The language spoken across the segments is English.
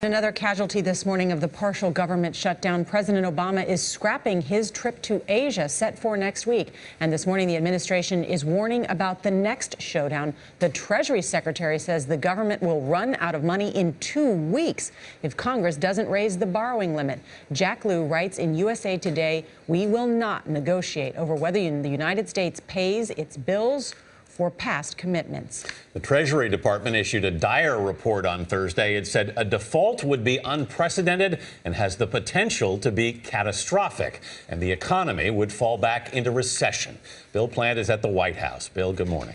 Another casualty this morning of the partial government shutdown. President Obama is scrapping his trip to Asia set for next week. And this morning, the administration is warning about the next showdown. The Treasury Secretary says the government will run out of money in 2 weeks if Congress doesn't raise the borrowing limit. Jack Lew writes in USA Today, "We will not negotiate over whether the United States pays its bills for past commitments." The Treasury Department issued a dire report on Thursday. It said a default would be unprecedented and has the potential to be catastrophic, and the economy would fall back into recession. Bill Plant is at the White House. Bill, good morning.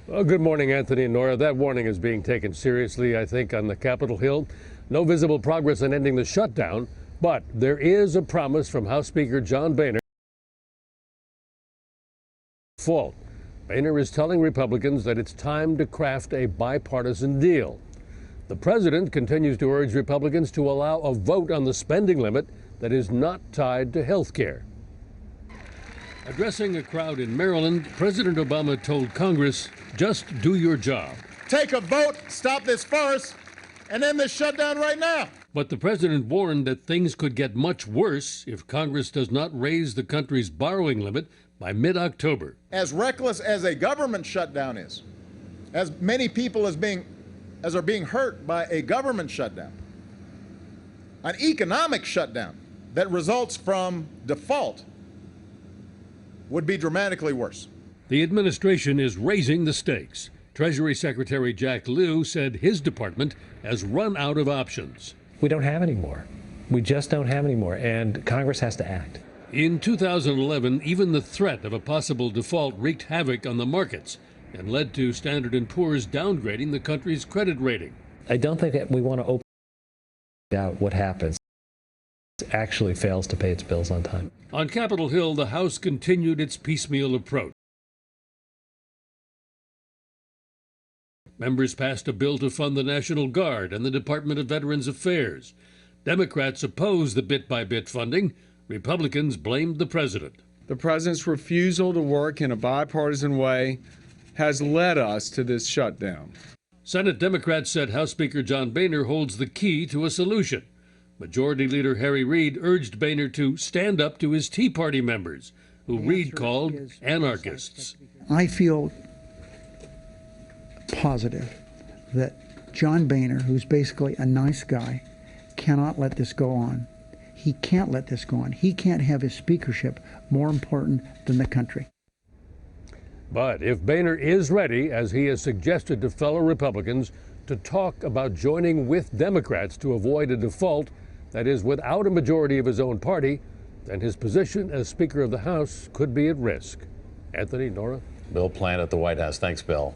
Well, good morning, Anthony and Nora. That warning is being taken seriously, I think, on the Capitol Hill. No visible progress in ending the shutdown, but there is a promise from House Speaker John Boehner. Boehner is telling Republicans that it's time to craft a bipartisan deal. The president continues to urge Republicans to allow a vote on the spending limit that is not tied to health care. Addressing a crowd in Maryland, President Obama told Congress, "Just do your job. Take a vote, stop this farce, and end this shutdown right now." But the president warned that things could get much worse if Congress does not raise the country's borrowing limit by mid-October. As reckless as a government shutdown is, as many people as are being hurt by a government shutdown, an economic shutdown that results from default would be dramatically worse. The administration is raising the stakes. Treasury Secretary Jack Lew said his department has run out of options. We don't have any more. We just don't have any more, and Congress has to act. In 2011, even the threat of a possible default wreaked havoc on the markets and led to Standard & Poor's downgrading the country's credit rating. I don't think that we want to open out what happens. It actually fails to pay its bills on time. On Capitol Hill, the House continued its piecemeal approach. Members passed a bill to fund the National Guard and the Department of Veterans Affairs. Democrats opposed the bit-by-bit funding. Republicans blamed the president. The president's refusal to work in a bipartisan way has led us to this shutdown. Senate Democrats said House Speaker John Boehner holds the key to a solution. Majority Leader Harry Reid urged Boehner to stand up to his Tea Party members, who Reid called anarchists. I feel positive that John Boehner, who's basically a nice guy, cannot let this go on. He can't let this go on. He can't have his speakership more important than the country. But if Boehner is ready, as he has suggested to fellow Republicans, to talk about joining with Democrats to avoid a default that is without a majority of his own party, then his position as Speaker of the House could be at risk. Anthony, Nora? Bill Plant at the White House. Thanks, Bill.